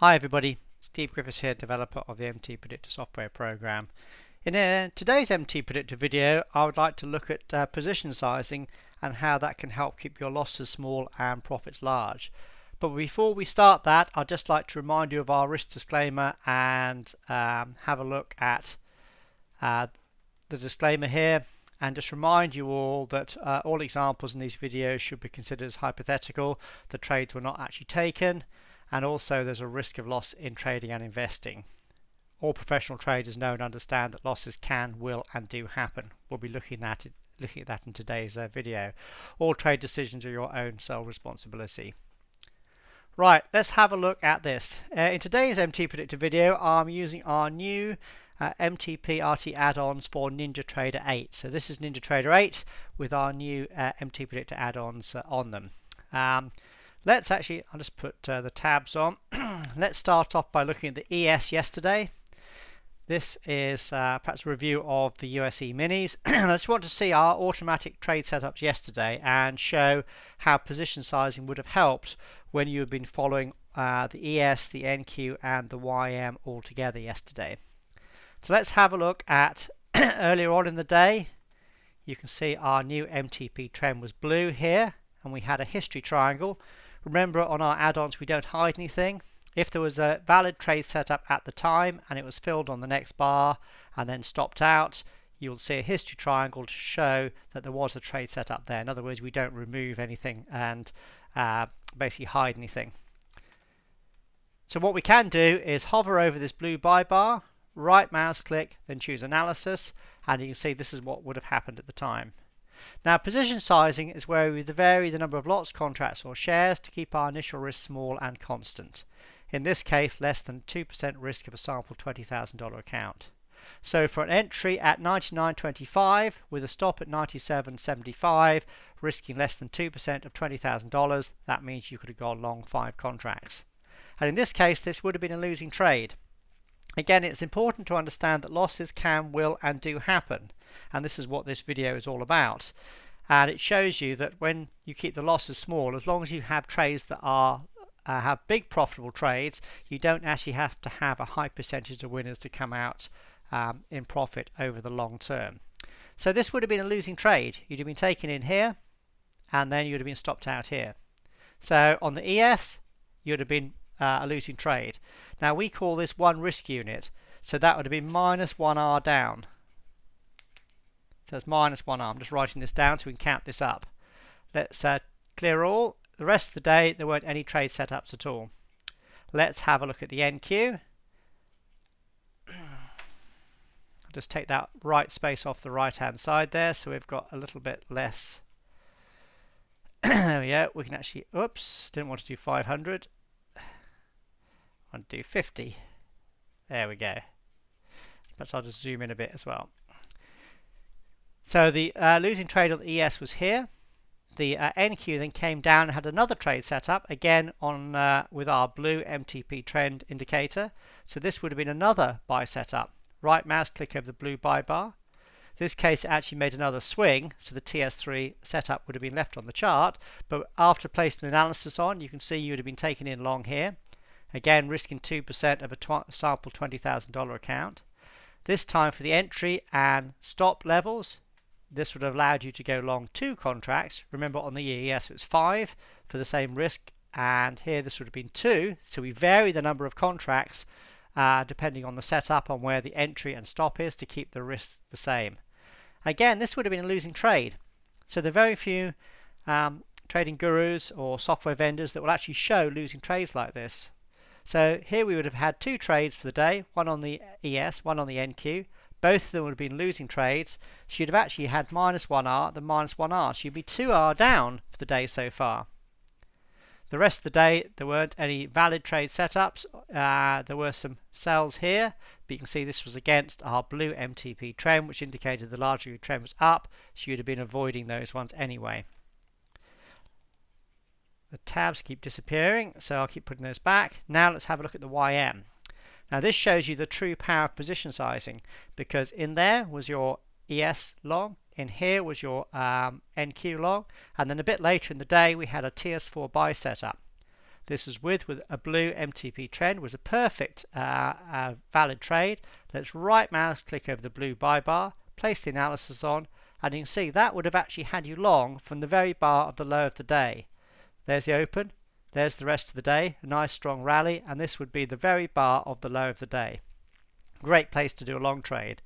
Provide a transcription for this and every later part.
Hi everybody, Steve Griffiths here, developer of the MTPredictor software program. In today's MTPredictor video, I would like to look at position sizing and how that can help keep your losses small and profits large. But before we start that, I'd just like to remind you of our risk disclaimer and have a look at the disclaimer here, and just remind you all that all examples in these videos should be considered as hypothetical. The trades were not actually taken, and also there's a risk of loss in trading and investing. All professional traders know and understand that losses can, will and do happen. We'll be looking at that in today's video. All trade decisions are your own sole responsibility. Right, let's have a look at this. In today's MTPredictor video, I'm using our new MTPRT add-ons for NinjaTrader 8. So this is NinjaTrader 8 with our new MTPredictor add-ons on them. I'll just put the tabs on. Let's start off by looking at the ES yesterday. This is perhaps a review of the USE minis. I just want to see our automatic trade setups yesterday and show how position sizing would have helped when you have been following the ES, the NQ and the YM all together yesterday. So let's have a look at earlier on in the day. You can see our new MTP trend was blue here, and we had a history triangle. Remember, on our add-ons we don't hide anything. If there was a valid trade setup at the time and it was filled on the next bar and then stopped out, you'll see a history triangle to show that there was a trade setup there. In other words, we don't remove anything and basically hide anything. So what we can do is hover over this blue buy bar, right mouse click, then choose analysis, and you can see this is what would have happened at the time. Now, position sizing is where we vary the number of lots, contracts or shares to keep our initial risk small and constant. In this case, less than 2% risk of a sample $20,000 account. So for an entry at 99.25 with a stop at 97.75, risking less than 2% of $20,000, that means you could have gone long 5 contracts. And in this case, this would have been a losing trade. Again, it's important to understand that losses can, will and do happen, and this is what this video is all about. And it shows you that when you keep the losses small, as long as you have trades that are have big profitable trades, you don't actually have to have a high percentage of winners to come out in profit over the long term. So this would have been a losing trade. You'd have been taken in here and then you'd have been stopped out here. So on the ES you'd have been a losing trade. Now we call this one risk unit, so that would have been minus 1R down. So it's minus 1R. I'm just writing this down so we can count this up. Let's clear all. The rest of the day there weren't any trade setups at all. Let's have a look at the NQ. I'll just take that right space off the right hand side there, so we've got a little bit less. There we go. We can actually, oops, didn't want to do 500. I want to do 50. There we go. Perhaps I'll just zoom in a bit as well. So the losing trade on the ES was here. The NQ then came down and had another trade set up, again on with our blue MTP trend indicator. So this would have been another buy setup. Right mouse click over the blue buy bar. In this case it actually made another swing, so the TS3 setup would have been left on the chart, but after placing the analysis on, you can see you would have been taken in long here. Again, risking 2% of a sample $20,000 account. This time for the entry and stop levels, this would have allowed you to go long 2 contracts. Remember on the ES it's 5 for the same risk, and here this would have been 2. So we vary the number of contracts depending on the setup, on where the entry and stop is, to keep the risk the same. Again, this would have been a losing trade. So there are very few trading gurus or software vendors that will actually show losing trades like this. So here we would have had 2 trades for the day, one on the ES, one on the NQ. Both of them would have been losing trades, so you'd have actually had minus 1R, then minus 1R, so you'd be 2R down for the day so far. The rest of the day there weren't any valid trade setups. There were some sells here, but you can see this was against our blue MTP trend, which indicated the larger trend was up, so you'd have been avoiding those ones anyway. The tabs keep disappearing, so I'll keep putting those back. Now let's have a look at the YM. Now this shows you the true power of position sizing, because in there was your ES long, in here was your NQ long, and then a bit later in the day we had a TS4 buy setup. This is with a blue MTP trend, was a perfect valid trade. Let's right mouse click over the blue buy bar, place the analysis on, and you can see that would have actually had you long from the very bar of the low of the day. There's the open, there's the rest of the day, a nice strong rally, and this would be the very bar of the low of the day. Great place to do a long trade.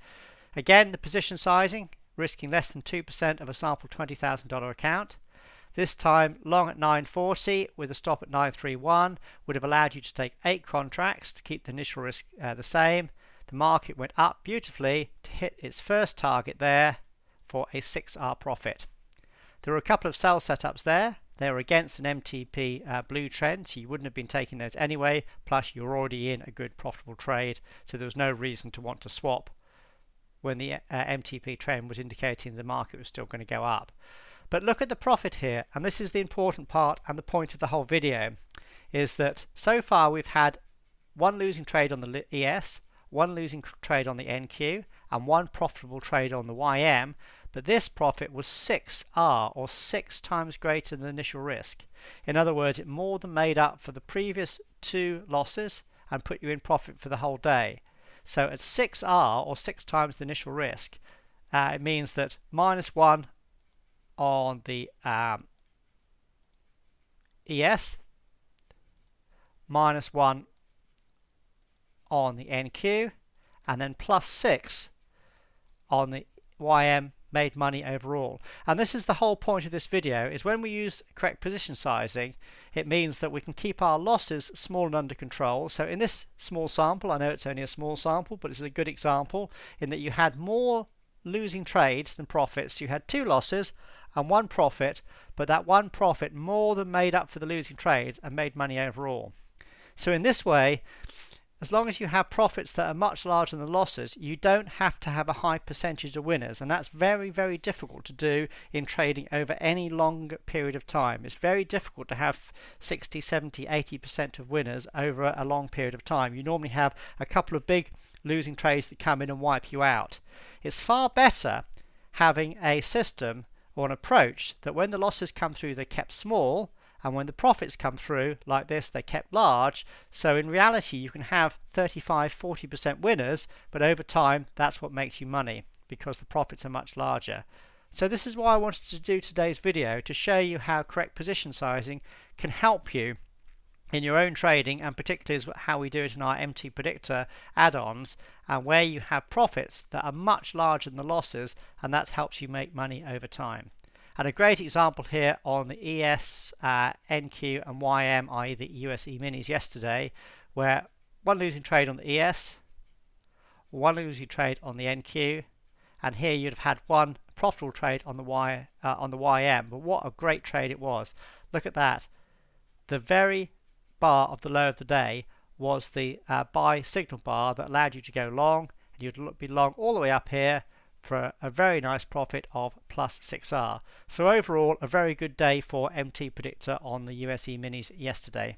Again, the position sizing, risking less than 2% of a sample $20,000 account. This time long at 940 with a stop at 931 would have allowed you to take 8 contracts to keep the initial risk the same. The market went up beautifully to hit its first target there for a 6R profit. There were a couple of sell setups there. They were against an MTP blue trend, so you wouldn't have been taking those anyway, plus you're already in a good profitable trade, so there was no reason to want to swap when the MTP trend was indicating the market was still going to go up. But look at the profit here, and this is the important part and the point of the whole video, is that so far we've had one losing trade on the ES, one losing trade on the NQ, and one profitable trade on the YM, but this profit was 6R, or 6 times greater than the initial risk. In other words, it more than made up for the previous 2 losses and put you in profit for the whole day. So at 6R, or 6 times the initial risk, it means that -1 on the ES, -1 on the NQ, and then +6 on the YM made money overall. And this is the whole point of this video, is when we use correct position sizing, it means that we can keep our losses small and under control. So in this small sample, I know it's only a small sample, but it's a good example in that you had more losing trades than profits. You had 2 losses and 1 profit, but that 1 profit more than made up for the losing trades and made money overall. So in this way, as long as you have profits that are much larger than the losses, you don't have to have a high percentage of winners, and that's very, very difficult to do in trading over any long period of time. It's very difficult to have 60, 70, 80% of winners over a long period of time. You normally have a couple of big losing trades that come in and wipe you out. It's far better having a system or an approach that when the losses come through, they're kept small, and when the profits come through like this, they're kept large. So in reality, you can have 35, 40% winners, but over time, that's what makes you money, because the profits are much larger. So this is why I wanted to do today's video, to show you how correct position sizing can help you in your own trading, and particularly is how we do it in our MTPredictor add-ons, and where you have profits that are much larger than the losses, and that helps you make money over time. And a great example here on the ES, NQ and YM, i.e. the US E-minis yesterday, where one losing trade on the ES, one losing trade on the NQ, and here you'd have had one profitable trade on the YM. But what a great trade it was. Look at that. The very bar of the low of the day was the buy signal bar that allowed you to go long, and you'd be long all the way up here for a very nice profit of +6R. So overall, a very good day for MTPredictor on the US E-minis yesterday.